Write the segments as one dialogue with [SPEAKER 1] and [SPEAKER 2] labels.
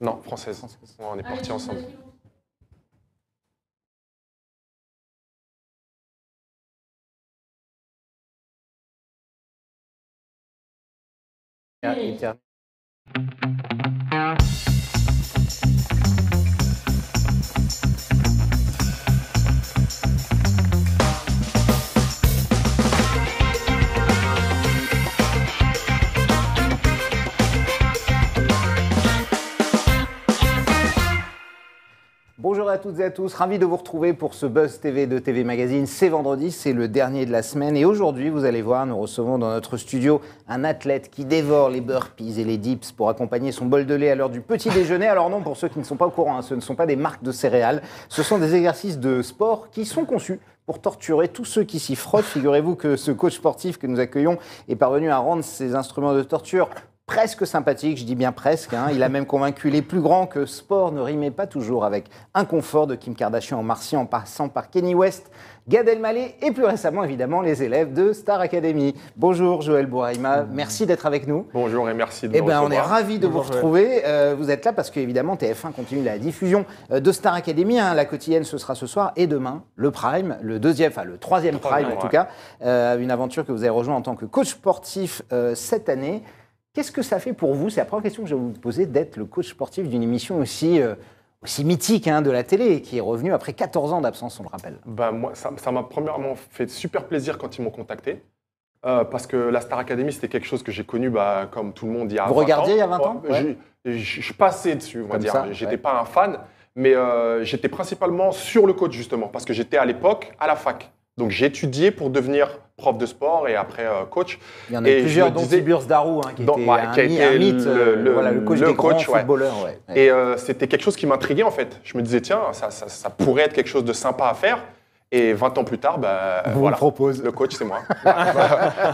[SPEAKER 1] Non, française. On est partis ensemble.
[SPEAKER 2] Bonjour à toutes et à tous, ravi de vous retrouver pour ce Buzz TV de TV Magazine. C'est vendredi, c'est le dernier de la semaine et aujourd'hui, vous allez voir, nous recevons dans notre studio un athlète qui dévore les burpees et les dips pour accompagner son bol de lait à l'heure du petit déjeuner. Alors non, pour ceux qui ne sont pas au courant, ce ne sont pas des marques de céréales, ce sont des exercices de sport qui sont conçus pour torturer tous ceux qui s'y frottent. Figurez-vous que ce coach sportif que nous accueillons est parvenu à rendre ces instruments de torture presque sympathique, je dis bien presque. Il a même convaincu les plus grands que sport ne rimait pas toujours avec inconfort, de Kim Kardashian en martien en passant par Kanye West, Gad Elmaleh et plus récemment évidemment les élèves de Star Academy. Bonjour Joël Bouraïma, merci d'être avec nous.
[SPEAKER 1] Bonjour et merci de nous recevoir.
[SPEAKER 2] On est ravis de vous retrouver. Vous êtes là parce qu'évidemment TF1 continue la diffusion de Star Academy. La quotidienne ce sera ce soir et demain le Prime, le troisième Prime en tout cas. Une aventure que vous avez rejoint en tant que coach sportif cette année. Qu'est-ce que ça fait pour vous? C'est la première question que je vais vous poser, d'être le coach sportif d'une émission aussi mythique de la télé, qui est revenue après 14 ans d'absence, on le rappelle.
[SPEAKER 1] Moi, ça m'a premièrement fait super plaisir quand ils m'ont contacté. Parce que la Star Academy, c'était quelque chose que j'ai connu comme tout le monde il y a 20 ans.
[SPEAKER 2] Vous regardiez il y a 20 ans?
[SPEAKER 1] Je passais dessus, on va dire. J'étais pas un fan, mais j'étais principalement sur le coach, justement, parce que j'étais à l'époque à la fac. Donc j'ai étudié pour devenir prof de sport et après coach.
[SPEAKER 2] Il y en a plusieurs, dont Tiburce Darou, qui était un mythe, le coach des grands footballeurs.
[SPEAKER 1] Et c'était quelque chose qui m'intriguait en fait. Je me disais, tiens, ça pourrait être quelque chose de sympa à faire. Et 20 ans plus tard,
[SPEAKER 2] le propose.
[SPEAKER 1] Le coach, c'est moi.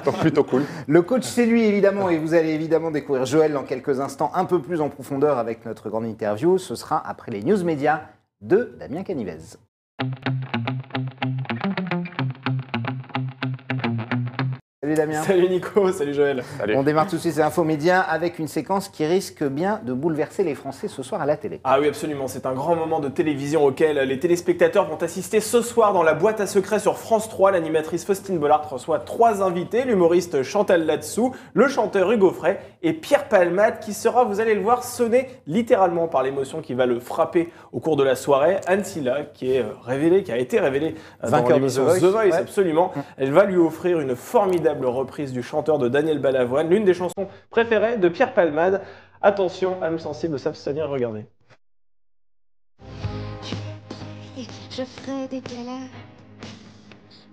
[SPEAKER 1] Donc plutôt cool.
[SPEAKER 2] Le coach, c'est lui, évidemment. Et vous allez évidemment découvrir Joël dans quelques instants, un peu plus en profondeur avec notre grande interview. Ce sera après les news médias de Damien Canivez. Salut Damien.
[SPEAKER 3] Salut Nico, salut Joël.
[SPEAKER 1] Salut.
[SPEAKER 2] On démarre tout de suite ces infomédias avec une séquence qui risque bien de bouleverser les Français ce soir à la télé.
[SPEAKER 3] Ah oui, absolument. C'est un grand moment de télévision auquel les téléspectateurs vont assister ce soir dans la boîte à secrets sur France 3. L'animatrice Faustine Bollard reçoit 3 invités, l'humoriste Chantal Latsou, le chanteur Hugo Frey et Pierre Palmade qui sera, vous allez le voir, sonné littéralement par l'émotion qui va le frapper au cours de la soirée. Anne Silla, qui a été révélée dans l'émission The Voice, absolument. Elle va lui offrir une formidable reprise du chanteur de Daniel Balavoine, l'une des chansons préférées de Pierre Palmade. Attention, âmes sensibles savent se tenir, regardez.
[SPEAKER 4] Je ferai des galas,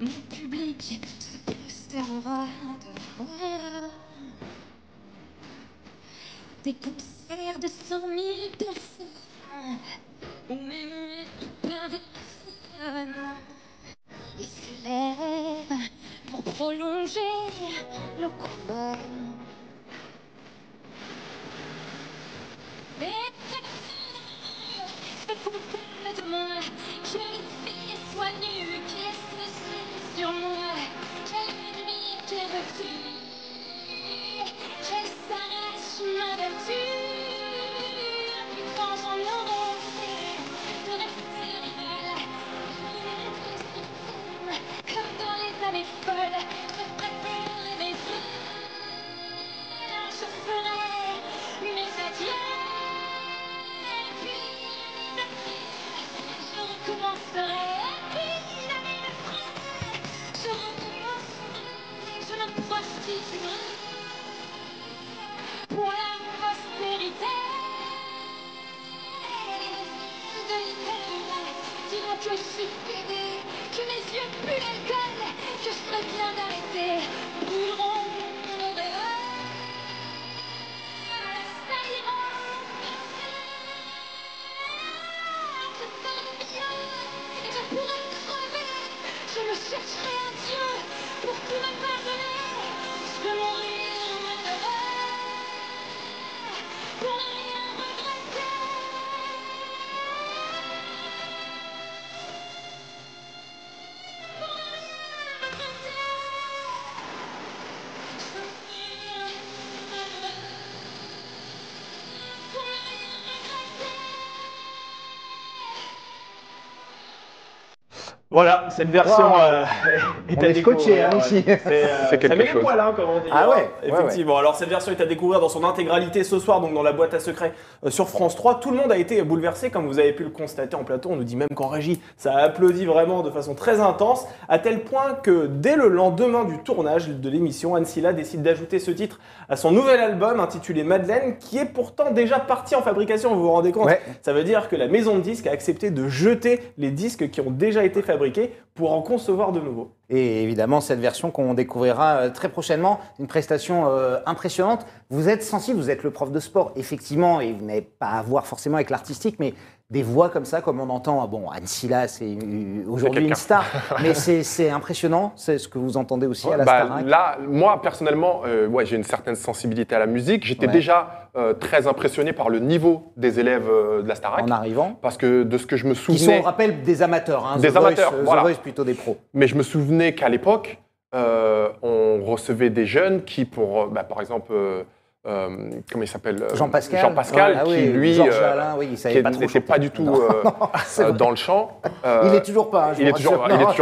[SPEAKER 4] mon public se prosternera devant des concerts de 100 000 personnes, ou même plein de personnes. Ils se lèvent pour prolonger le combat. Et c'est pour parler de moi, quelle fille soit nue, qu'est-ce que c'est sur moi, quelle nuit t'es refus, qu'elle s'arrache ma vertu, puis quand j'en aurai fait de rester rival, comme dans les années folles, je ferai pleurer mes yeux, je ferai mes adieux, et puis je recommencerai, et puis l'année de frais, je recommencerai, je me prostituerai pour la postérité. De l'hiver dira que je suis pédée, que mes yeux puent l'alcool, que je serais bien d'arrêter, brûleront l'auréole, saliront je serai mieux, et je pourrai crever, je me chercherai un Dieu pour tout me pardonner, je veux mourir malheureux, pour ne rien regretter.
[SPEAKER 3] Voilà, cette version est
[SPEAKER 2] On
[SPEAKER 3] à
[SPEAKER 2] est scotché,
[SPEAKER 3] découvrir.
[SPEAKER 2] hein, ici.
[SPEAKER 1] C'est quelque
[SPEAKER 3] ça met les
[SPEAKER 1] chose.
[SPEAKER 3] poils, hein, comme on dit.
[SPEAKER 2] Ah ouais,
[SPEAKER 3] Effectivement. Alors cette version est à découvrir dans son intégralité ce soir, donc dans la boîte à secrets sur France 3. Tout le monde a été bouleversé, comme vous avez pu le constater en plateau. On nous dit même qu'en régie, ça a applaudi vraiment de façon très intense, à tel point que dès le lendemain du tournage de l'émission, Anne Silla décide d'ajouter ce titre à son nouvel album intitulé Madeleine, qui est pourtant déjà parti en fabrication, vous vous rendez compte?
[SPEAKER 2] Ouais.
[SPEAKER 3] Ça veut dire que la maison de disques a accepté de jeter les disques qui ont déjà été fabriqués pour en concevoir de nouveaux.
[SPEAKER 2] Et évidemment, cette version qu'on découvrira très prochainement, une prestation impressionnante. Vous êtes sensible, vous êtes le prof de sport, effectivement, et vous n'avez pas à voir forcément avec l'artistique, mais des voix comme ça, comme on entend, bon, Anne Silla, c'est aujourd'hui une star, mais c'est impressionnant, c'est ce que vous entendez aussi à la Starac.
[SPEAKER 1] Là, moi, personnellement, j'ai une certaine sensibilité à la musique. J'étais déjà très impressionné par le niveau des élèves de la Starac.
[SPEAKER 2] En arrivant.
[SPEAKER 1] Parce que de ce que je me souvenais...
[SPEAKER 2] Qui sont, on rappelle, des amateurs. Hein,
[SPEAKER 1] des amateurs, voilà.
[SPEAKER 2] The Voice, plutôt des pros.
[SPEAKER 1] Mais je me souvenais qu'à l'époque, on recevait des jeunes qui, par exemple... comment il s'appelle
[SPEAKER 2] Jean-Pascal.
[SPEAKER 1] Jean-Pascal, qui lui,
[SPEAKER 2] Georges Alain, il savait pas trop
[SPEAKER 1] n'était pas du tout dans le chant.
[SPEAKER 2] Il n'est toujours pas.
[SPEAKER 1] Il est toujours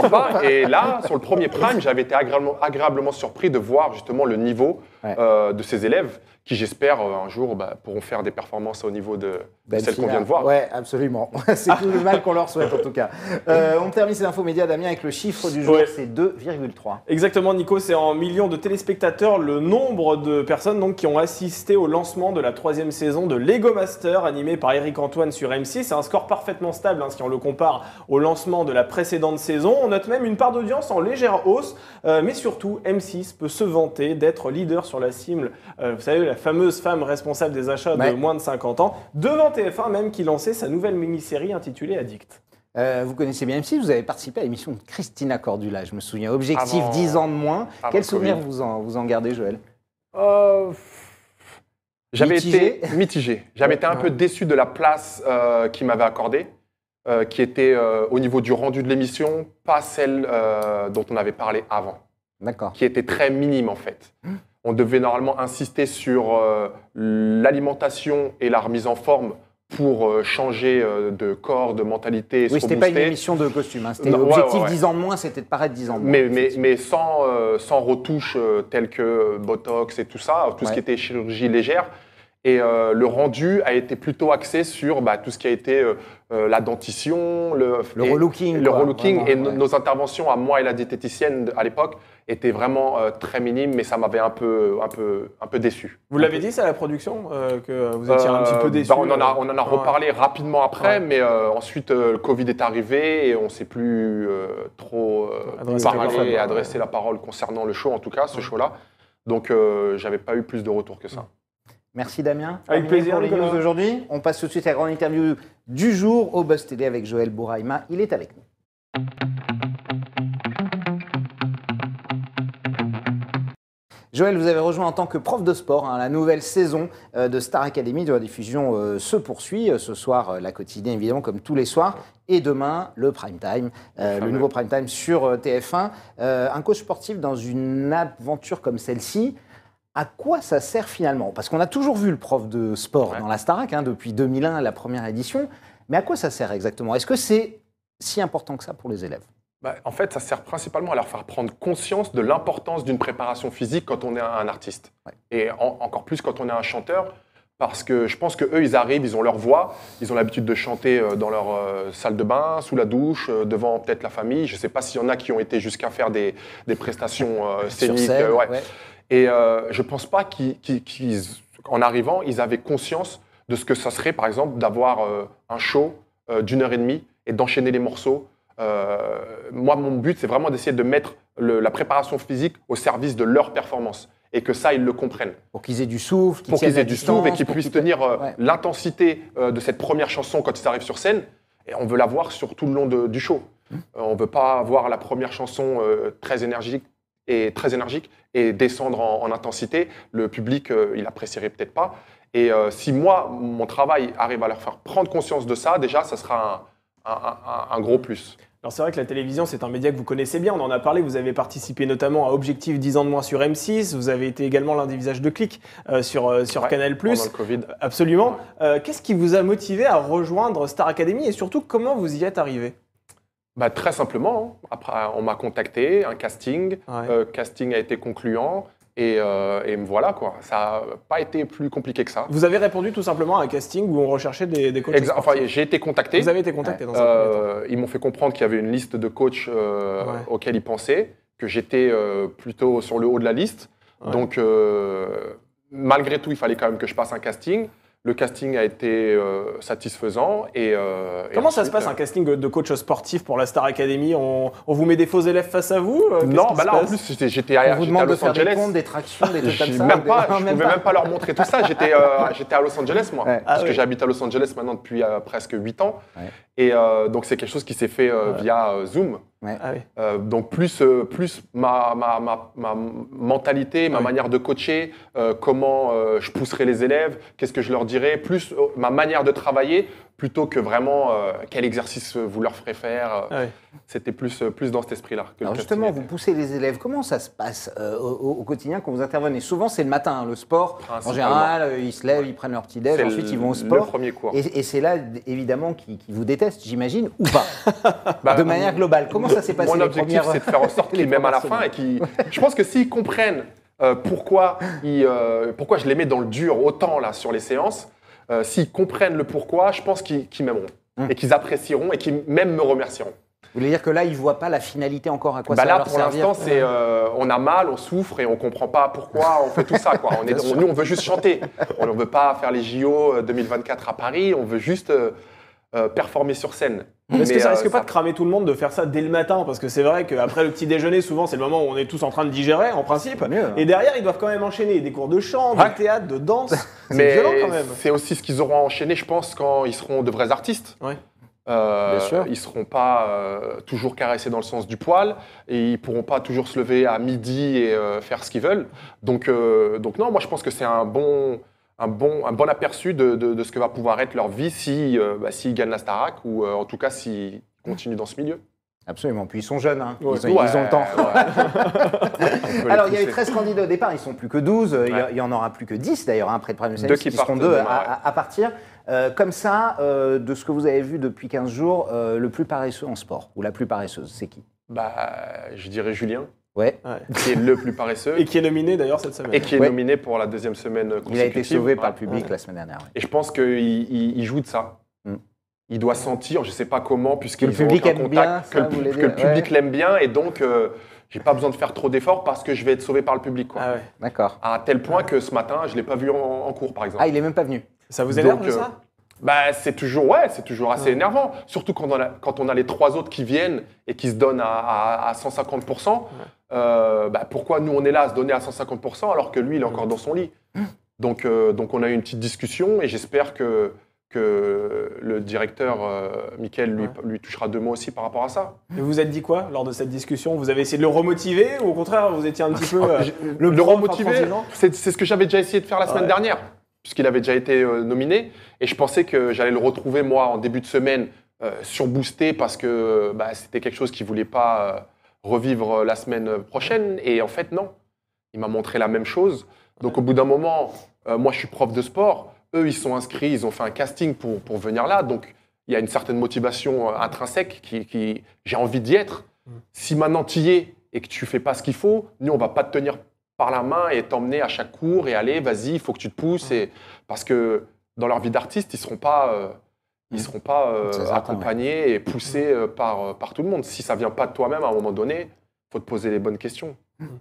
[SPEAKER 1] pas. Et là, sur le premier prime, j'avais été agréablement surpris de voir justement le niveau de ces élèves qui, j'espère, un jour pourront faire des performances au niveau de celles qu'on vient de voir.
[SPEAKER 2] Oui, absolument. C'est tout le mal qu'on leur souhaite en tout cas. On termine ces infos médias, Damien, avec le chiffre du jour, c'est 2,3.
[SPEAKER 3] Exactement, Nico, c'est en millions de téléspectateurs le nombre de personnes donc, qui ont assisté au lancement de la 3e saison de Lego Master, animé par Eric Antoine sur M6. C'est un score parfaitement stable si on le compare au lancement de la précédente saison. On note même une part d'audience en légère hausse, mais surtout, M6 peut se vanter d'être leader sur la cible. Vous savez, la fameuse femme responsable des achats de moins de 50 ans, devant TF1 même, qui lançait sa nouvelle mini-série intitulée Addict.
[SPEAKER 2] Vous connaissez bien M6, vous avez participé à l'émission de Christina Cordula, je me souviens. Objectif 10 ans de moins. Quel souvenir vous en gardez, Joël?
[SPEAKER 1] J'avais été mitigé. J'avais été un peu déçu de la place qu'il m'avait accordée, qui était au niveau du rendu de l'émission, pas celle dont on avait parlé avant.
[SPEAKER 2] D'accord.
[SPEAKER 1] Qui était très minime en fait. On devait normalement insister sur l'alimentation et la remise en forme pour changer de corps, de mentalité.
[SPEAKER 2] Oui, c'était pas une émission de costume. Hein. C'était l'objectif 10 ans de moins, c'était de paraître 10 ans de moins.
[SPEAKER 1] Mais sans retouches telles que Botox et tout ça, tout ce qui était chirurgie légère. Et le rendu a été plutôt axé sur tout ce qui a été la dentition, le relooking. Vraiment, et nos interventions à moi et la diététicienne à l'époque étaient vraiment très minimes, mais ça m'avait un peu déçu.
[SPEAKER 3] Vous l'avez dit ça à la production, que vous étiez un petit peu déçu?
[SPEAKER 1] On en a reparlé rapidement après, mais ensuite le Covid est arrivé et on ne s'est plus trop parlé et adressé la parole concernant le show, en tout cas, ce show-là. Donc j'avais pas eu plus de retours que ça.
[SPEAKER 2] Merci Damien.
[SPEAKER 3] Avec plaisir
[SPEAKER 2] pour les news d'aujourd'hui. On passe tout de suite à la grande interview du jour au Buzz TV avec Joël Bouraïma. Il est avec nous. Joël, vous avez rejoint en tant que prof de sport. La nouvelle saison de Star Academy de la diffusion se poursuit. Ce soir, la quotidienne, évidemment, comme tous les soirs. Et demain, le prime time, le nouveau prime time sur TF1. Un coach sportif dans une aventure comme celle-ci. À quoi ça sert finalement? Parce qu'on a toujours vu le prof de sport dans la Starac, depuis 2001, la première édition. Mais à quoi ça sert exactement? Est-ce que c'est si important que ça pour les élèves?
[SPEAKER 1] En fait, ça sert principalement à leur faire prendre conscience de l'importance d'une préparation physique quand on est un artiste. Et encore plus quand on est un chanteur, parce que je pense qu'eux, ils arrivent, ils ont leur voix, ils ont l'habitude de chanter dans leur salle de bain, sous la douche, devant peut-être la famille. Je ne sais pas s'il y en a qui ont été jusqu'à faire des prestations scéniques. Et je ne pense pas qu'en arrivant, ils avaient conscience de ce que ça serait, par exemple, d'avoir un show d'1h30 et d'enchaîner les morceaux. Moi, mon but, c'est vraiment d'essayer de mettre la préparation physique au service de leur performance et que ça, ils le comprennent.
[SPEAKER 2] Pour qu'ils aient du souffle,
[SPEAKER 1] et qu'ils puissent tenir l'intensité de cette première chanson quand ils arrivent sur scène. Et on veut la voir sur tout le long du show. On ne veut pas voir la première chanson très énergique et descendre en intensité. Le public, il apprécierait peut-être pas. Et si moi, mon travail arrive à leur faire prendre conscience de ça, déjà, ça sera un gros plus.
[SPEAKER 3] Alors c'est vrai que la télévision, c'est un média que vous connaissez bien, on en a parlé, vous avez participé notamment à Objectif 10 ans de moins sur M6, vous avez été également l'un des visages de Click sur Canal+.
[SPEAKER 1] Pendant le Covid.
[SPEAKER 3] Absolument. Qu'est-ce qui vous a motivé à rejoindre Star Academy et surtout, comment vous y êtes arrivé?
[SPEAKER 1] Bah, très simplement, hein. Après, on m'a contacté, un casting. Casting a été concluant. Et me voilà, quoi. Ça n'a pas été plus compliqué que ça.
[SPEAKER 3] Vous avez répondu tout simplement à un casting où on recherchait des coachs sportifs.
[SPEAKER 1] Enfin, j'ai été contacté.
[SPEAKER 3] Vous avez été contacté dans un premier temps.
[SPEAKER 1] Ils m'ont fait comprendre qu'il y avait une liste de coachs auxquels ils pensaient, que j'étais plutôt sur le haut de la liste.
[SPEAKER 3] Ouais.
[SPEAKER 1] Donc, malgré tout, il fallait quand même que je passe un casting. Le casting a été satisfaisant.
[SPEAKER 3] Comment ça se passe un casting de coach sportif pour la Star Academy? On vous met des faux élèves face à vous?
[SPEAKER 1] Non, bah là en plus j'étais à
[SPEAKER 2] On vous demande de
[SPEAKER 1] Los
[SPEAKER 2] faire
[SPEAKER 1] Angeles.
[SPEAKER 2] des comptes, des tractions, des trucs comme ça.
[SPEAKER 1] Je pouvais même pas leur montrer tout ça. J'étais à Los Angeles moi,
[SPEAKER 2] Ouais.
[SPEAKER 1] parce que j'habite à Los Angeles maintenant depuis presque 8 ans.
[SPEAKER 2] Ouais.
[SPEAKER 1] Et donc c'est quelque chose qui s'est fait via Zoom.
[SPEAKER 2] Ouais.
[SPEAKER 3] Ah oui.
[SPEAKER 1] Donc plus ma mentalité, ma manière de coacher, comment je pousserai les élèves, qu'est-ce que je leur dirai, plus ma manière de travailler, plutôt que vraiment quel exercice vous leur ferez faire.
[SPEAKER 3] Ah oui.
[SPEAKER 1] C'était plus dans cet esprit-là. que le
[SPEAKER 2] Alors
[SPEAKER 1] casting
[SPEAKER 2] justement,
[SPEAKER 1] était.
[SPEAKER 2] vous poussez les élèves. Comment ça se passe au quotidien quand vous intervenez? Souvent, c'est le matin, hein, le sport. En
[SPEAKER 1] Principalement.
[SPEAKER 2] général, ils se lèvent, ils prennent leur petit déj,
[SPEAKER 1] C'est
[SPEAKER 2] ensuite ils vont au
[SPEAKER 1] le
[SPEAKER 2] sport.
[SPEAKER 1] premier cours.
[SPEAKER 2] Et c'est là, évidemment, qu'ils vous détestent, j'imagine, ou pas?
[SPEAKER 1] Bah,
[SPEAKER 2] De manière globale. Comment ça s'est passé
[SPEAKER 1] Mon
[SPEAKER 2] les
[SPEAKER 1] objectif,
[SPEAKER 2] premières-
[SPEAKER 1] c'est de faire en sorte
[SPEAKER 2] les
[SPEAKER 1] qu'ils m'aiment à la
[SPEAKER 2] premières
[SPEAKER 1] fin et je pense que s'ils comprennent pourquoi je les mets dans le dur autant là sur les séances, s'ils comprennent le pourquoi, je pense qu'ils m'aimeront et qu'ils apprécieront et qu'ils même me remercieront.
[SPEAKER 2] Vous voulez dire que là, ils ne voient pas la finalité encore à quoi
[SPEAKER 1] Bah
[SPEAKER 2] ça va
[SPEAKER 1] là,
[SPEAKER 2] leur
[SPEAKER 1] pour
[SPEAKER 2] servir?
[SPEAKER 1] l'instant, c'est on a mal, on souffre et on comprend pas pourquoi on fait tout ça, quoi. Nous, on veut juste chanter. On ne veut pas faire les JO 2024 à Paris. On veut juste performer sur scène.
[SPEAKER 3] Est-ce que ça risque pas
[SPEAKER 1] ça-
[SPEAKER 3] de cramer tout le monde de faire ça dès le matin? Parce que c'est vrai qu'après le petit déjeuner, souvent, c'est le moment où on est tous en train de digérer, en principe.
[SPEAKER 2] Mieux, hein.
[SPEAKER 3] Et derrière, ils doivent quand même enchaîner des cours de chant, de
[SPEAKER 1] Ouais.
[SPEAKER 3] théâtre, de danse. C'est
[SPEAKER 1] Mais
[SPEAKER 3] violent quand même.
[SPEAKER 1] c'est aussi ce qu'ils auront enchaîné, je pense, quand ils seront de vrais artistes.
[SPEAKER 3] Ouais.
[SPEAKER 2] Bien sûr.
[SPEAKER 1] Ils seront pas toujours caressés dans le sens du poil et ils pourront pas toujours se lever à midi et faire ce qu'ils veulent. Donc non, moi je pense que c'est un bon aperçu de ce que va pouvoir être leur vie s'ils gagnent la Starac ou en tout cas s'ils continuent dans ce milieu.
[SPEAKER 2] Absolument. Puis ils sont jeunes, hein.
[SPEAKER 3] Ouais.
[SPEAKER 2] Ils ont le temps.
[SPEAKER 1] On peut
[SPEAKER 2] Alors,
[SPEAKER 1] les
[SPEAKER 2] il y avait
[SPEAKER 1] pousser.
[SPEAKER 2] 13 candidats au départ, ils sont plus que 12.
[SPEAKER 1] Ouais.
[SPEAKER 2] Il y en aura plus que 10 d'ailleurs, hein, après le premier
[SPEAKER 1] Deux
[SPEAKER 2] semestre,
[SPEAKER 1] qui
[SPEAKER 2] qui seront
[SPEAKER 1] partent
[SPEAKER 2] 2
[SPEAKER 1] demain,
[SPEAKER 2] à partir. Comme ça, de ce que vous avez vu depuis 15 jours, le plus paresseux en sport, ou la plus paresseuse, c'est qui?
[SPEAKER 1] Bah, je dirais Julien,
[SPEAKER 2] Ouais.
[SPEAKER 1] qui est le plus paresseux
[SPEAKER 3] Et qui est nominé d'ailleurs cette semaine.
[SPEAKER 1] et qui est
[SPEAKER 2] Ouais.
[SPEAKER 1] nominé pour la deuxième semaine consécutive.
[SPEAKER 2] Il a été sauvé par le
[SPEAKER 1] Ouais.
[SPEAKER 2] public la semaine dernière. Ouais.
[SPEAKER 1] Et je pense qu'il joue de ça.
[SPEAKER 2] Mm.
[SPEAKER 1] Il doit sentir, je ne sais pas comment, puisqu'ils
[SPEAKER 2] Que le
[SPEAKER 1] ont
[SPEAKER 2] public
[SPEAKER 1] aucun
[SPEAKER 2] aime
[SPEAKER 1] contact,
[SPEAKER 2] bien,
[SPEAKER 1] que
[SPEAKER 2] ça, vous voulez
[SPEAKER 1] que le
[SPEAKER 2] dire,
[SPEAKER 1] public
[SPEAKER 2] ouais.
[SPEAKER 1] l'aime bien, et donc j'ai pas besoin de faire trop d'efforts parce que je vais être sauvé par le public. Quoi.
[SPEAKER 3] Ah ouais.
[SPEAKER 2] D'accord.
[SPEAKER 1] À tel point que ce matin, je ne l'ai pas vu en cours, par exemple.
[SPEAKER 2] Ah, il est même pas venu.
[SPEAKER 3] Ça vous énerve
[SPEAKER 1] Donc,
[SPEAKER 3] de ça?
[SPEAKER 1] Bah, c'est toujours assez énervant. Surtout quand on a les 3 autres qui viennent et qui se donnent à 150%. Bah, pourquoi nous, on est là à se donner à 150% alors que lui, il est encore dans son lit? Donc on a eu une petite discussion et j'espère que le directeur, Mickaël, lui touchera 2 mots aussi par rapport à ça.
[SPEAKER 3] Et vous vous êtes dit quoi lors de cette discussion? Vous avez essayé de le remotiver ou au contraire, vous étiez un petit peu
[SPEAKER 1] Le
[SPEAKER 3] prof
[SPEAKER 1] remotiver,
[SPEAKER 3] intransigeant?
[SPEAKER 1] c'est ce que j'avais déjà essayé de faire la semaine dernière, puisqu'il avait déjà été nominé. Et je pensais que j'allais le retrouver, moi, en début de semaine, surboosté, parce que c'était quelque chose qu'il ne voulait pas revivre la semaine prochaine. Et en fait, non. Il m'a montré la même chose. Donc, au bout d'un moment, moi, je suis prof de sport. Eux, ils sont inscrits, ils ont fait un casting pour venir là. Donc, il y a une certaine motivation intrinsèque qui j'ai envie d'y être. Si maintenant tu y es et que tu fais pas ce qu'il faut, nous, on va pas te tenir par la main et t'emmener à chaque cours et aller, vas-y, il faut que tu te pousses. Parce que dans leur vie d'artiste, ils seront pas C'est certain, accompagnés et poussés par tout le monde. Si ça vient pas de toi-même, à un moment donné, il faut te poser les bonnes questions.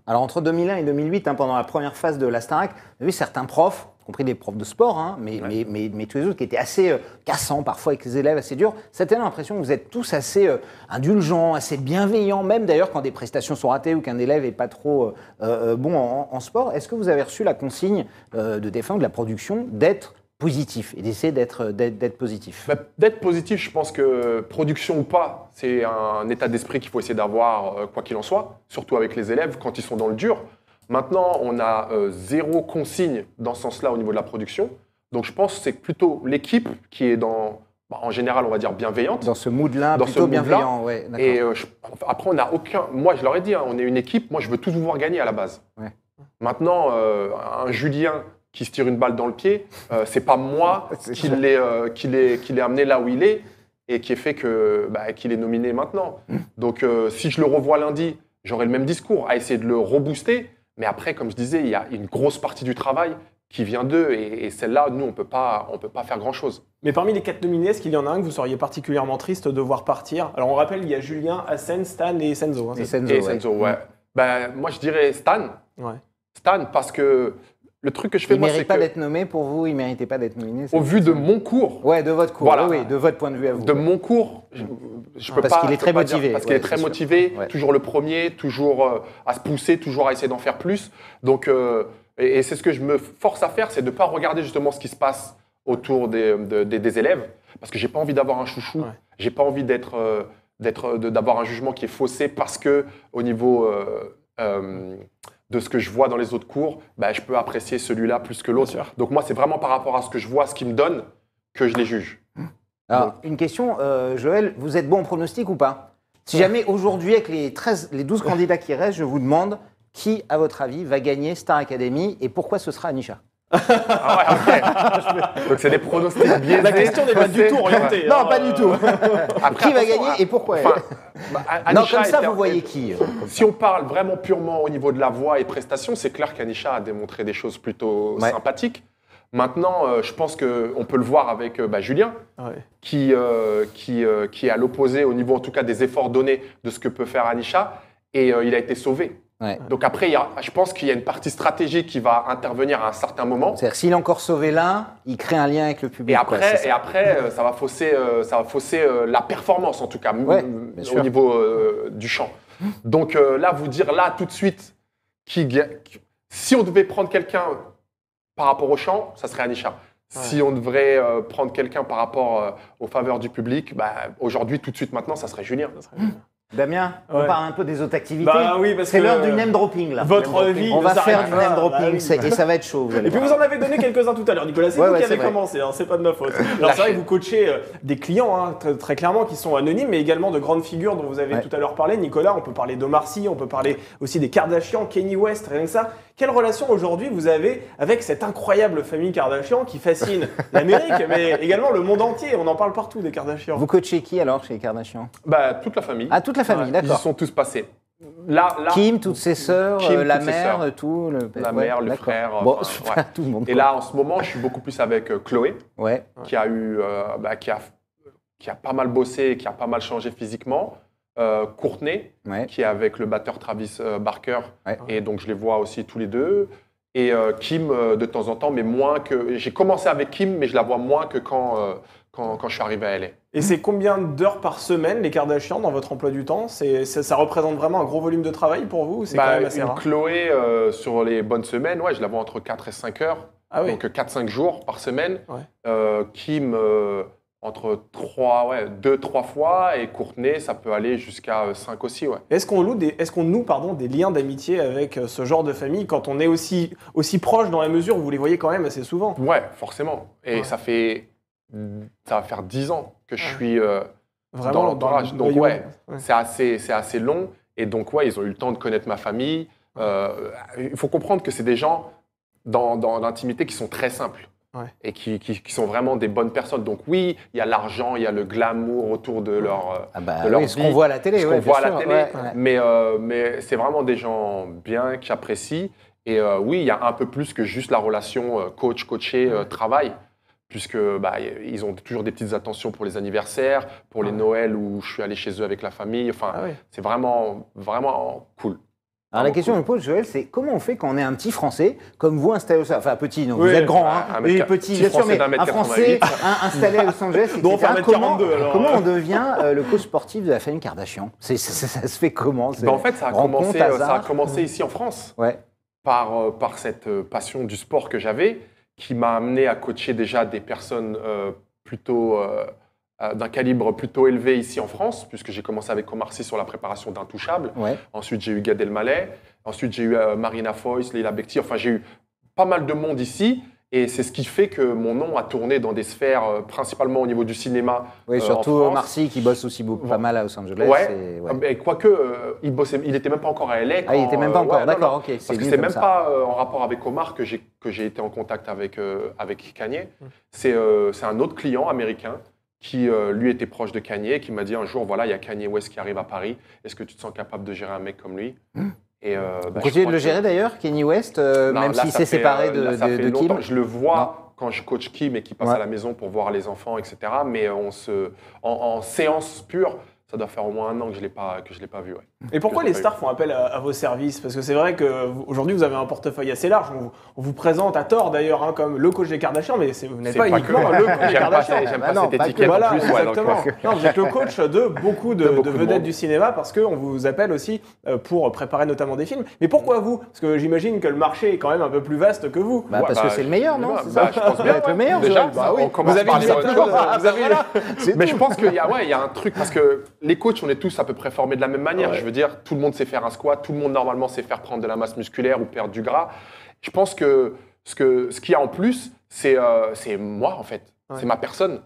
[SPEAKER 2] Alors, entre 2001 et 2008, pendant la première phase de la Starac, vous avez vu certains profs, y compris des profs de sport, mais tous les autres qui étaient assez cassants, parfois avec les élèves, assez durs. Ça a l'impression que vous êtes tous assez indulgents, assez bienveillants, même d'ailleurs quand des prestations sont ratées ou qu'un élève n'est pas trop bon en sport. Est-ce que vous avez reçu la consigne de TF1 ou de la production d'être positif et d'essayer d'être positif?
[SPEAKER 1] D'être positif, je pense que production ou pas, c'est un état d'esprit qu'il faut essayer d'avoir, quoi qu'il en soit, surtout avec les élèves quand ils sont dans le dur. Maintenant, on a 0 consigne dans ce sens-là au niveau de la production. Donc je pense que c'est plutôt l'équipe qui est en général, on va dire bienveillante.
[SPEAKER 2] Dans ce mood-là,
[SPEAKER 1] Dans
[SPEAKER 2] plutôt
[SPEAKER 1] ce mood-là.
[SPEAKER 2] bienveillant. Ouais, d'accord.
[SPEAKER 1] Et après, on n'a aucun... Moi, je leur ai dit, on est une équipe, moi, je veux tous vous voir gagner à la base.
[SPEAKER 2] Ouais.
[SPEAKER 1] Maintenant, un Julien qui se tire une balle dans le pied, c'est pas moi qui l'ai amené là où il est. et qui fait qu'il est nominé maintenant. Donc, si je le revois lundi, j'aurai le même discours, à essayer de le rebooster. Mais après, comme je disais, il y a une grosse partie du travail qui vient d'eux. Et celle-là, nous, on ne peut pas faire grand-chose.
[SPEAKER 3] Mais parmi les 4 nominés, est-ce qu'il y en a un que vous seriez particulièrement triste de voir partir? Alors, on rappelle, il y a Julien, Hassen, Stan et Senzo. Hein,
[SPEAKER 2] Et
[SPEAKER 1] Senzo, ouais. Moi, je dirais Stan.
[SPEAKER 3] Ouais.
[SPEAKER 1] Stan, parce que le truc que je fais,
[SPEAKER 2] Il
[SPEAKER 1] moi,
[SPEAKER 2] ne
[SPEAKER 1] c'est
[SPEAKER 2] mérite pas
[SPEAKER 1] que,
[SPEAKER 2] d'être nommé pour vous, il ne méritait pas d'être nominé.
[SPEAKER 1] au vu de mon cours,
[SPEAKER 2] Ouais, de votre cours,
[SPEAKER 1] Voilà.
[SPEAKER 2] oui, de votre point de vue à vous.
[SPEAKER 1] de mon cours, je peux
[SPEAKER 2] Parce
[SPEAKER 1] pas.
[SPEAKER 2] qu'il est
[SPEAKER 1] je peux
[SPEAKER 2] très
[SPEAKER 1] pas dire-
[SPEAKER 2] motivé,
[SPEAKER 1] Parce qu'il
[SPEAKER 2] ouais,
[SPEAKER 1] est très
[SPEAKER 2] c'est sûr.
[SPEAKER 1] motivé,
[SPEAKER 2] Ouais.
[SPEAKER 1] toujours le premier, toujours à se pousser, toujours à essayer d'en faire plus. Donc, et c'est ce que je me force à faire, c'est de ne pas regarder justement ce qui se passe autour des élèves, parce que j'ai pas envie d'avoir un chouchou,
[SPEAKER 3] Ouais.
[SPEAKER 1] j'ai pas envie d'avoir un jugement qui est faussé parce que au niveau de ce que je vois dans les autres cours, je peux apprécier celui-là plus que l'autre.
[SPEAKER 3] Bien sûr.
[SPEAKER 1] Donc moi, c'est vraiment par rapport à ce que je vois, ce qu'il me donne, que je les juge.
[SPEAKER 2] Alors, une question, Joël, vous êtes bon en pronostic ou pas? Si jamais aujourd'hui, avec les 12 candidats qui restent, je vous demande qui, à votre avis, va gagner Star Academy et pourquoi ce sera Anisha?
[SPEAKER 1] Ah ouais, après. Donc c'est des pronostics biaisés.
[SPEAKER 3] La question n'est pas du tout orientée.
[SPEAKER 2] Non,
[SPEAKER 3] hein,
[SPEAKER 2] pas du tout.
[SPEAKER 1] Après,
[SPEAKER 2] Qui va
[SPEAKER 1] attention,
[SPEAKER 2] gagner et pourquoi
[SPEAKER 1] enfin,
[SPEAKER 2] Non,
[SPEAKER 1] Anisha
[SPEAKER 2] comme ça,
[SPEAKER 1] était-
[SPEAKER 2] vous voyez qui
[SPEAKER 1] Si on parle vraiment purement au niveau de la voix et prestations, c'est clair qu'Anisha a démontré des choses plutôt
[SPEAKER 2] Ouais.
[SPEAKER 1] sympathiques. Maintenant, je pense qu'on peut le voir avec Julien,
[SPEAKER 3] Ouais.
[SPEAKER 1] qui est à l'opposé au niveau en tout cas des efforts donnés de ce que peut faire Anisha, et il a été sauvé.
[SPEAKER 2] Ouais.
[SPEAKER 1] Donc après, je pense qu'il y a une partie stratégique qui va intervenir à un certain moment.
[SPEAKER 2] C'est-à-dire, s'il a encore sauvé l'un, il crée un lien avec le public.
[SPEAKER 1] Et
[SPEAKER 2] quoi,
[SPEAKER 1] après,
[SPEAKER 2] c'est ça.
[SPEAKER 1] ça va fausser la performance, en tout cas,
[SPEAKER 2] Ouais, bien
[SPEAKER 1] au
[SPEAKER 2] sûr.
[SPEAKER 1] niveau du chant. Donc là, vous dire là, tout de suite, si on devait prendre quelqu'un par rapport au chant, ça serait Anisha. Si on devrait prendre quelqu'un par rapport aux faveurs du public, aujourd'hui, tout de suite, maintenant, ça serait Julien.
[SPEAKER 2] Damien, on
[SPEAKER 3] Ouais.
[SPEAKER 2] parle un peu des autres activités.
[SPEAKER 3] Bah oui, parce
[SPEAKER 2] c'est
[SPEAKER 3] que
[SPEAKER 2] l'heure du name dropping, là.
[SPEAKER 3] votre
[SPEAKER 2] Name dropping.
[SPEAKER 3] vie
[SPEAKER 2] On
[SPEAKER 3] ne
[SPEAKER 2] va
[SPEAKER 3] s'arrête
[SPEAKER 2] faire du
[SPEAKER 3] pas.
[SPEAKER 2] name dropping,
[SPEAKER 3] Bah oui.
[SPEAKER 2] et ça va être chaud. Vous allez
[SPEAKER 3] Et puis
[SPEAKER 2] voir.
[SPEAKER 3] vous en avez donné quelques-uns tout à l'heure, Nicolas. C'est
[SPEAKER 2] Ouais,
[SPEAKER 3] vous
[SPEAKER 2] ouais,
[SPEAKER 3] qui
[SPEAKER 2] c'est
[SPEAKER 3] avez
[SPEAKER 2] vrai.
[SPEAKER 3] commencé, hein, c'est pas de ma faute. Alors c'est vrai que vous coachez des clients, hein, très clairement, qui sont anonymes, mais également de grandes figures dont vous avez
[SPEAKER 2] Ouais.
[SPEAKER 3] tout à l'heure parlé. Nicolas, on peut parler d'Omar Sy, on peut parler aussi des Kardashian, Kanye West, rien que ça. Quelle relation aujourd'hui vous avez avec cette incroyable famille Kardashian qui fascine l'Amérique, mais également le monde entier? On en parle partout des Kardashian.
[SPEAKER 2] Vous coachez qui alors chez les Kardashian?
[SPEAKER 1] Toute la famille.
[SPEAKER 2] Ah, toute la famille,
[SPEAKER 3] Ouais.
[SPEAKER 1] Ils y
[SPEAKER 2] d'accord.
[SPEAKER 1] sont tous passés. Là,
[SPEAKER 2] Kim, toutes ses sœurs,
[SPEAKER 1] Kim,
[SPEAKER 2] la
[SPEAKER 1] toutes ses
[SPEAKER 2] mère,
[SPEAKER 1] sœurs.
[SPEAKER 2] tout.
[SPEAKER 1] La mère, le frère,
[SPEAKER 2] Bon,
[SPEAKER 1] enfin,
[SPEAKER 2] super,
[SPEAKER 1] ouais.
[SPEAKER 2] tout le monde.
[SPEAKER 1] Et
[SPEAKER 2] quoi.
[SPEAKER 1] là, en ce moment, je suis beaucoup plus avec Chloé,
[SPEAKER 2] Ouais,
[SPEAKER 1] qui a eu, qui a pas mal bossé, et qui a pas mal changé physiquement. Courtney,
[SPEAKER 2] ouais.
[SPEAKER 1] qui est avec le batteur Travis Barker,
[SPEAKER 2] Ouais.
[SPEAKER 1] et donc je les vois aussi tous les deux. Et Kim, de temps en temps, mais moins que. J'ai commencé avec Kim, mais je la vois moins que quand je suis arrivé à LA.
[SPEAKER 3] Et c'est combien d'heures par semaine les Kardashian dans votre emploi du temps? Ça représente vraiment un gros volume de travail pour vous ou c'est quand même assez
[SPEAKER 1] une
[SPEAKER 3] rare?
[SPEAKER 1] Chloé, sur les bonnes semaines, ouais, je la vois entre 4 et 5 heures.
[SPEAKER 3] Ah oui.
[SPEAKER 1] Donc 4-5 jours par semaine.
[SPEAKER 3] Ouais.
[SPEAKER 1] Kim, entre 2-3 fois. Et Courtney, ça peut aller jusqu'à 5 aussi. Ouais.
[SPEAKER 3] Est-ce qu'on noue des liens d'amitié avec ce genre de famille quand on est aussi proche dans la mesure où vous les voyez quand même assez souvent?
[SPEAKER 1] Ouais, forcément. Et
[SPEAKER 3] Ouais.
[SPEAKER 1] ça va faire 10 ans que je suis
[SPEAKER 3] Vraiment
[SPEAKER 1] dans l'entourage.
[SPEAKER 3] le
[SPEAKER 1] Donc
[SPEAKER 3] noyau.
[SPEAKER 1] ouais, c'est assez long. Et donc ouais, ils ont eu le temps de connaître ma famille. Il faut comprendre que c'est des gens dans l'intimité qui sont très simples.
[SPEAKER 3] Ouais.
[SPEAKER 1] Et qui sont vraiment des bonnes personnes. Donc oui, il y a l'argent, il y a le glamour autour de leur,
[SPEAKER 2] Ah bah
[SPEAKER 1] de leur
[SPEAKER 2] oui, ce
[SPEAKER 1] vie,
[SPEAKER 2] qu'on voit à la télé.
[SPEAKER 1] ce
[SPEAKER 2] ouais,
[SPEAKER 1] qu'on voit à
[SPEAKER 2] bien
[SPEAKER 1] la
[SPEAKER 2] sûr,
[SPEAKER 1] télé.
[SPEAKER 2] ouais, ouais.
[SPEAKER 1] Mais c'est vraiment des gens bien, qui apprécient. Et oui, il y a un peu plus que juste la relation coach-coaché, travail. Puisque ils ont toujours des petites attentions pour les anniversaires, pour les Noëls où je suis allé chez eux avec la famille. Enfin,
[SPEAKER 3] Ah oui.
[SPEAKER 1] c'est vraiment, vraiment cool.
[SPEAKER 2] Alors la
[SPEAKER 1] Vraiment
[SPEAKER 2] question que
[SPEAKER 1] cool.
[SPEAKER 2] je me pose, Joël, c'est comment on fait quand on est un petit Français, comme vous installé au Enfin petit, non,
[SPEAKER 3] Oui,
[SPEAKER 2] vous êtes grand, hein.
[SPEAKER 1] un
[SPEAKER 2] Oui,
[SPEAKER 1] mètre-
[SPEAKER 2] petit,
[SPEAKER 1] petit
[SPEAKER 2] bien sûr,
[SPEAKER 1] Français
[SPEAKER 2] mais
[SPEAKER 1] d'un mètre
[SPEAKER 2] un Français
[SPEAKER 1] 88.
[SPEAKER 2] installé à Los Angeles,
[SPEAKER 3] Donc, on fait
[SPEAKER 2] etc.
[SPEAKER 3] 1m42, alors.
[SPEAKER 2] Comment on devient le coach sportif de la famille Kardashian? Ça se fait comment?
[SPEAKER 1] En fait, ça a
[SPEAKER 2] rencontre,
[SPEAKER 1] commencé, ça a
[SPEAKER 2] hasard
[SPEAKER 1] commencé ici en France.
[SPEAKER 2] Ouais,
[SPEAKER 1] par cette passion du sport que j'avais, qui m'a amené à coacher déjà des personnes plutôt d'un calibre plutôt élevé ici en France, puisque j'ai commencé avec Omar Sy sur la préparation d'Intouchables.
[SPEAKER 2] ouais.
[SPEAKER 1] Ensuite, j'ai eu Gad Elmaleh. Ensuite, j'ai eu Marina Foïs, Leila Bekti. Enfin, j'ai eu pas mal de monde ici. Et c'est ce qui fait que mon nom a tourné dans des sphères, principalement au niveau du cinéma.
[SPEAKER 2] Oui, surtout
[SPEAKER 1] en France.
[SPEAKER 2] Marcy qui bosse aussi pas mal à Los Angeles.
[SPEAKER 1] Ouais.
[SPEAKER 2] et- ouais.
[SPEAKER 1] Mais quoique, il était même pas encore à LA.
[SPEAKER 2] Ah, il était même pas encore,
[SPEAKER 1] non,
[SPEAKER 2] d'accord,
[SPEAKER 1] non.
[SPEAKER 2] ok.
[SPEAKER 1] Parce que
[SPEAKER 2] venu
[SPEAKER 1] c'est
[SPEAKER 2] comme
[SPEAKER 1] même
[SPEAKER 2] ça.
[SPEAKER 1] pas en rapport avec Omar que j'ai été en contact avec Kanye. C'est un autre client américain qui lui était proche de Kanye, qui m'a dit un jour, voilà, il y a Kanye West qui arrive à Paris, est-ce que tu te sens capable de gérer un mec comme lui? Et,
[SPEAKER 2] Vous continuez de le gérer d'ailleurs, Kanye West, même s'il s'est séparé de Kim?
[SPEAKER 1] Je le vois quand je coach Kim et qu'il passe à la maison pour voir les enfants, etc. Mais en séance pure, ça doit faire au moins 1 an que je l'ai pas vu. Ouais.
[SPEAKER 3] Et pourquoi les stars font appel à vos services? Parce que c'est vrai qu'aujourd'hui, vous avez un portefeuille assez large. On vous présente à tort d'ailleurs hein, comme le coach des Kardashians, mais vous n'êtes pas uniquement le coach des Kardashians.
[SPEAKER 1] J'aime pas cette étiquette
[SPEAKER 3] voilà,
[SPEAKER 1] en plus.
[SPEAKER 3] Exactement. Non, vous êtes le coach de beaucoup de vedettes du cinéma parce qu'on vous appelle aussi pour préparer notamment des films. Mais pourquoi vous? Parce que j'imagine que le marché est quand même un peu plus vaste que vous.
[SPEAKER 2] Parce que c'est le meilleur, non?
[SPEAKER 1] Je pense bien
[SPEAKER 2] être le meilleur.
[SPEAKER 1] Déjà,
[SPEAKER 2] oui.
[SPEAKER 1] on commence
[SPEAKER 3] vous avez
[SPEAKER 1] par les bonnes choses. Mais je pense qu'il y a un truc, parce que les coachs, on est tous à peu près formés de la même manière. Je veux dire, tout le monde sait faire un squat, tout le monde normalement sait faire prendre de la masse musculaire ou perdre du gras. Je pense que ce qu'il y a en plus, c'est moi en fait. C'est ma personne.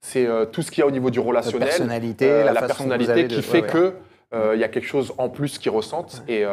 [SPEAKER 1] C'est tout ce qu'il y a au niveau du relationnel,
[SPEAKER 2] la
[SPEAKER 1] personnalité qui fait que il y a quelque chose en plus qu'ils ressentent et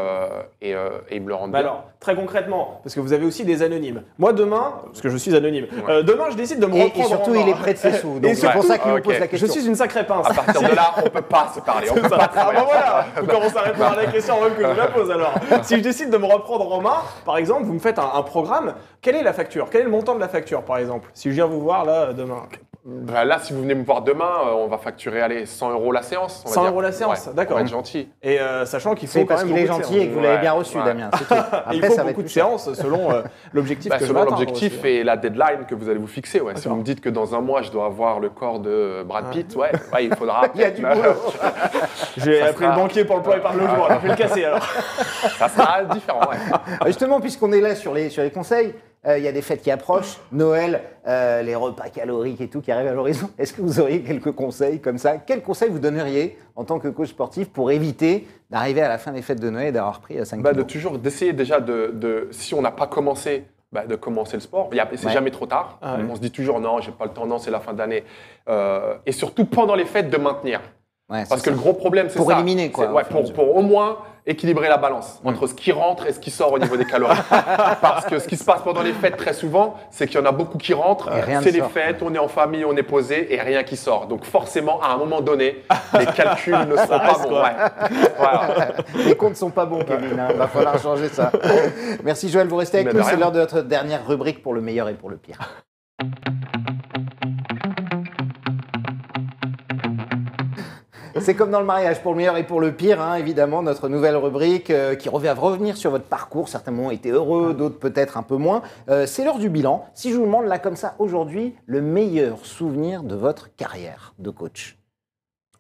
[SPEAKER 1] ils me le rendent bien.
[SPEAKER 3] Alors, très concrètement, parce que vous avez aussi des anonymes. Moi, demain, parce que je suis anonyme, demain, je décide de me reprendre.
[SPEAKER 2] Et surtout, il est près de ses sous. Donc, c'est pour ça qu'il vous pose la question.
[SPEAKER 3] Je suis une sacrée pince.
[SPEAKER 1] À partir de là, on ne peut pas se parler. On peut pas travailler.
[SPEAKER 3] Voilà, vous commencez à répondre à la question avant que je la pose alors. Si je décide de me reprendre en main, par exemple, vous me faites un programme, quelle est la facture? Quel est le montant de la facture, par exemple? Si je viens vous voir là, demain.
[SPEAKER 1] Là, si vous venez me voir demain, on va facturer 100 € la séance.
[SPEAKER 3] 100 € la séance, d'accord.
[SPEAKER 1] On va être gentil.
[SPEAKER 3] Et sachant qu'il faut
[SPEAKER 2] c'est
[SPEAKER 3] quand
[SPEAKER 2] parce
[SPEAKER 3] même
[SPEAKER 2] qu'il est gentil et que vous l'avez bien reçu, Damien. C'est tout. Après,
[SPEAKER 3] il faut
[SPEAKER 2] ça va
[SPEAKER 3] beaucoup
[SPEAKER 2] être
[SPEAKER 3] de séances selon l'objectif que je vais
[SPEAKER 1] selon
[SPEAKER 3] atteindre
[SPEAKER 1] l'objectif
[SPEAKER 3] aussi.
[SPEAKER 1] et la deadline que vous allez vous fixer. Ouais. Si vous me dites que dans 1 mois, je dois avoir le corps de Brad Pitt, il faudra.
[SPEAKER 2] Il y a du boulot.
[SPEAKER 3] J'ai appris le banquier pour le plan épargne logement, alors je vais le casser alors.
[SPEAKER 1] Ça sera différent,
[SPEAKER 2] Justement, puisqu'on est là sur les conseils, il y a des fêtes qui approchent, Noël, les repas caloriques et tout qui arrivent à l'horizon. Est-ce que vous auriez quelques conseils comme ça? Quels conseils vous donneriez en tant que coach sportif pour éviter d'arriver à la fin des fêtes de Noël et d'avoir pris à 5 kilos?
[SPEAKER 1] D'essayer déjà si on n'a pas commencé, de commencer le sport. C'est jamais trop tard. On se dit toujours non, j'ai pas le temps, non, c'est la fin d'année. Et surtout pendant les fêtes de maintenir. Parce que le gros problème, c'est ça.
[SPEAKER 2] Pour éliminer, quoi.
[SPEAKER 1] Pour au moins équilibrer la balance entre ce qui rentre et ce qui sort au niveau des calories. Parce que ce qui se passe pendant les fêtes très souvent, c'est qu'il y en a beaucoup qui rentrent, c'est les fêtes, on est en famille, on est posé et rien qui sort. Donc forcément, à un moment donné, les calculs ne seront pas bons. Voilà.
[SPEAKER 2] Les comptes ne sont pas bons, Kevin. Il va falloir changer ça. Merci Joël, vous restez avec nous. C'est l'heure de notre dernière rubrique pour le meilleur et pour le pire. C'est comme dans le mariage, pour le meilleur et pour le pire, évidemment, notre nouvelle rubrique qui va revenir sur votre parcours. Certains moments ont été heureux, d'autres peut-être un peu moins. C'est l'heure du bilan. Si je vous demande là comme ça aujourd'hui, le meilleur souvenir de votre carrière de coach?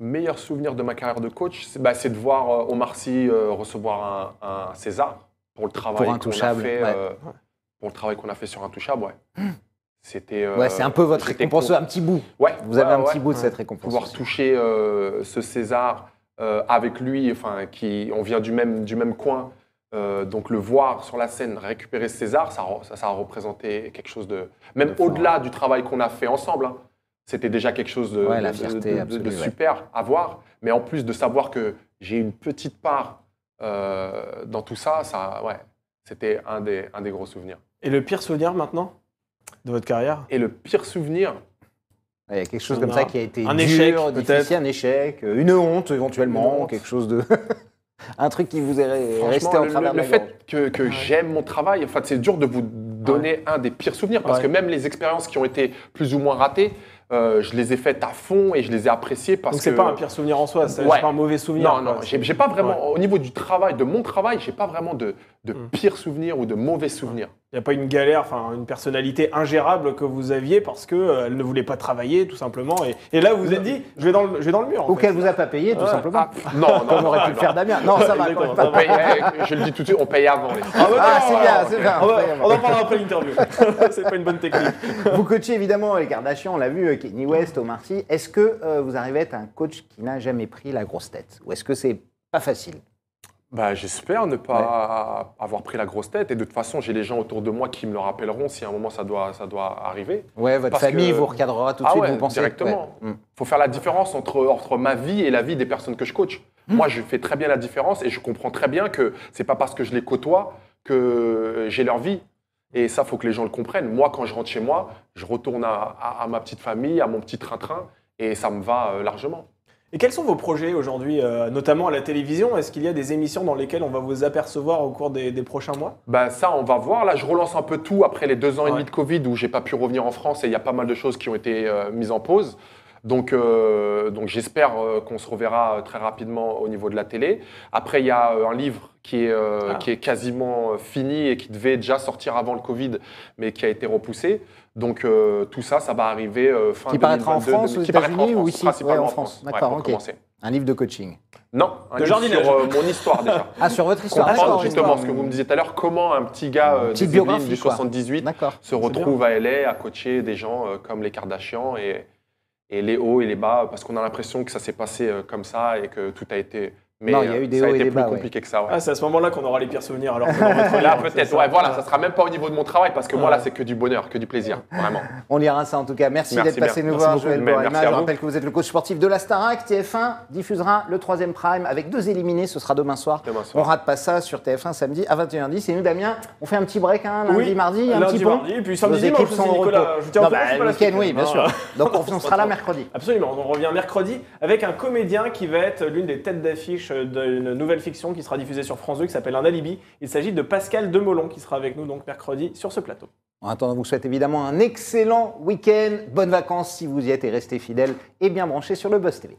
[SPEAKER 1] Meilleur souvenir de ma carrière de coach, c'est de voir Omar Sy recevoir un César pour le travail qu'on a fait, pour le travail qu'on a fait sur Intouchable. C'était.
[SPEAKER 2] C'est un peu votre récompense, un petit bout. Vous avez un petit bout de cette récompense.
[SPEAKER 1] Pouvoir toucher ce César avec lui, on vient du même coin, donc le voir sur la scène récupérer ce César, ça a représenté quelque chose de même au-delà du travail qu'on a fait ensemble. C'était déjà quelque chose de super à voir, mais en plus de savoir que j'ai une petite part dans tout ça, c'était un des gros souvenirs.
[SPEAKER 3] Et le pire souvenir maintenant de votre carrière?
[SPEAKER 1] Et le pire souvenir,
[SPEAKER 2] il y a quelque chose comme ça qui a été
[SPEAKER 3] un
[SPEAKER 2] dur,
[SPEAKER 3] échec,
[SPEAKER 2] difficile, un échec, une honte éventuellement, quelque chose de... un truc qui vous est resté en travers de la gorge.
[SPEAKER 1] Le fait que j'aime mon travail, c'est dur de vous donner un des pires souvenirs, parce que même les expériences qui ont été plus ou moins ratées, je les ai faites à fond et je les ai appréciées parce que...
[SPEAKER 3] Donc c'est pas un pire souvenir en soi, c'est pas un mauvais souvenir.
[SPEAKER 1] Non, j'ai pas vraiment, au niveau du travail, de mon travail, j'ai pas vraiment de pires souvenirs ou de mauvais souvenirs.
[SPEAKER 3] Il n'y a pas une galère, une personnalité ingérable que vous aviez parce qu'elle ne voulait pas travailler, tout simplement. Et là, vous vous êtes dit, je vais dans le mur.
[SPEAKER 2] Ou qu'elle ne vous a pas payé, tout simplement.
[SPEAKER 1] Non,
[SPEAKER 2] comme aurait pu le faire Damien. Non, ça va.
[SPEAKER 1] Je le dis tout de suite, on paye avant.
[SPEAKER 2] C'est bien.
[SPEAKER 3] On en parlera après l'interview. C'est pas une bonne technique.
[SPEAKER 2] Vous coachez évidemment les Kardashians, on l'a vu, Kanye West, Omar Sy. Est-ce que vous arrivez à être un coach qui n'a jamais pris la grosse tête? Ou est-ce que c'est pas facile?
[SPEAKER 1] J'espère ne pas avoir pris la grosse tête. Et de toute façon, j'ai les gens autour de moi qui me le rappelleront si à un moment ça doit arriver.
[SPEAKER 2] Votre famille vous recadrera tout de suite, vous pensez?
[SPEAKER 1] Directement. Faut faire la différence entre ma vie et la vie des personnes que je coach. Moi, je fais très bien la différence et je comprends très bien que c'est pas parce que je les côtoie que j'ai leur vie. Et ça, faut que les gens le comprennent. Moi, quand je rentre chez moi, je retourne à ma petite famille, à mon petit train-train. et ça me va largement.
[SPEAKER 3] Et quels sont vos projets aujourd'hui, notamment à la télévision? Est-ce qu'il y a des émissions dans lesquelles on va vous apercevoir au cours des prochains mois?
[SPEAKER 1] Ben ça, on va voir. Là, je relance un peu tout après les 2 ans et demi de Covid où j'ai pas pu revenir en France et il y a pas mal de choses qui ont été mises en pause. Donc j'espère qu'on se reverra très rapidement au niveau de la télé. Après, il y a un livre qui est quasiment fini et qui devait déjà sortir avant le Covid, mais qui a été repoussé. Donc tout ça, ça va arriver fin 2022.
[SPEAKER 2] Qui paraîtra en France, aux États-Unis ou ici?
[SPEAKER 1] Principalement
[SPEAKER 2] en France.
[SPEAKER 1] Ouais,
[SPEAKER 2] D'accord,
[SPEAKER 1] pour
[SPEAKER 2] ok.
[SPEAKER 1] commencer.
[SPEAKER 2] Un livre de coaching.
[SPEAKER 1] Non, un
[SPEAKER 3] De
[SPEAKER 1] livre
[SPEAKER 3] jardinage.
[SPEAKER 1] sur mon histoire déjà.
[SPEAKER 2] Ah, sur votre histoire.
[SPEAKER 1] Comprendre
[SPEAKER 2] D'accord,
[SPEAKER 1] justement
[SPEAKER 2] histoire.
[SPEAKER 1] ce que vous me disiez tout à l'heure, comment un petit gars
[SPEAKER 2] Petite
[SPEAKER 1] des Yvelines
[SPEAKER 2] biographie,
[SPEAKER 1] du
[SPEAKER 2] quoi.
[SPEAKER 1] 78
[SPEAKER 2] D'accord.
[SPEAKER 1] se retrouve à LA à coacher des gens comme les Kardashians et les hauts et les bas, parce qu'on a l'impression que ça s'est passé comme ça et que tout a été... Mais
[SPEAKER 2] Non, il y a eu des
[SPEAKER 1] ça a
[SPEAKER 2] hauts et
[SPEAKER 1] été
[SPEAKER 2] des
[SPEAKER 1] plus
[SPEAKER 2] bas,
[SPEAKER 1] compliqué que ça. Ouais.
[SPEAKER 3] Ah, c'est à ce moment-là qu'on aura les pires souvenirs. Alors que dans votre
[SPEAKER 1] Là,
[SPEAKER 3] livre, c'est
[SPEAKER 1] peut-être,
[SPEAKER 3] ça.
[SPEAKER 1] ouais, voilà, ça sera même pas au niveau de mon travail, parce que moi, là, c'est que du bonheur, que du plaisir, vraiment.
[SPEAKER 2] On lira ça en tout cas. Merci
[SPEAKER 1] Merci
[SPEAKER 2] d'être passé
[SPEAKER 1] bien.
[SPEAKER 2] nous
[SPEAKER 1] Merci
[SPEAKER 2] voir,
[SPEAKER 1] beaucoup.
[SPEAKER 2] Joël
[SPEAKER 1] Mais
[SPEAKER 2] Borima.
[SPEAKER 1] merci à
[SPEAKER 2] Je
[SPEAKER 1] vous.
[SPEAKER 2] rappelle que vous êtes le coach sportif de la Starac. TF1 diffusera le 3e prime avec 2 éliminés. Ce sera demain soir.
[SPEAKER 1] Demain soir.
[SPEAKER 2] On rate pas ça sur TF1 samedi à 21h10. Et nous, Damien, on fait un petit break, hein, lundi,
[SPEAKER 3] Oui,
[SPEAKER 2] mardi, un
[SPEAKER 3] lundi,
[SPEAKER 2] petit pont.
[SPEAKER 3] mardi, et puis samedi,
[SPEAKER 2] Nos
[SPEAKER 3] dimanche
[SPEAKER 2] équipes sont
[SPEAKER 3] aussi,
[SPEAKER 2] au
[SPEAKER 3] Nicolas.
[SPEAKER 2] repos.
[SPEAKER 3] Je vous tiens au
[SPEAKER 2] Non,
[SPEAKER 3] courant, je suis pas
[SPEAKER 2] le
[SPEAKER 3] là ce
[SPEAKER 2] week-end, oui, bien
[SPEAKER 3] week-end.
[SPEAKER 2] sûr. Donc on sera là mercredi.
[SPEAKER 3] Absolument, on revient mercredi avec un comédien qui va être l'une des têtes d'affiche d'une nouvelle fiction qui sera diffusée sur France 2 qui s'appelle Un alibi. Il s'agit de Pascal Demolon qui sera avec nous donc mercredi sur ce plateau.
[SPEAKER 2] En attendant, on vous souhaite évidemment un excellent week-end. Bonnes vacances si vous y êtes et restez fidèles et bien branchés sur le Buzz TV.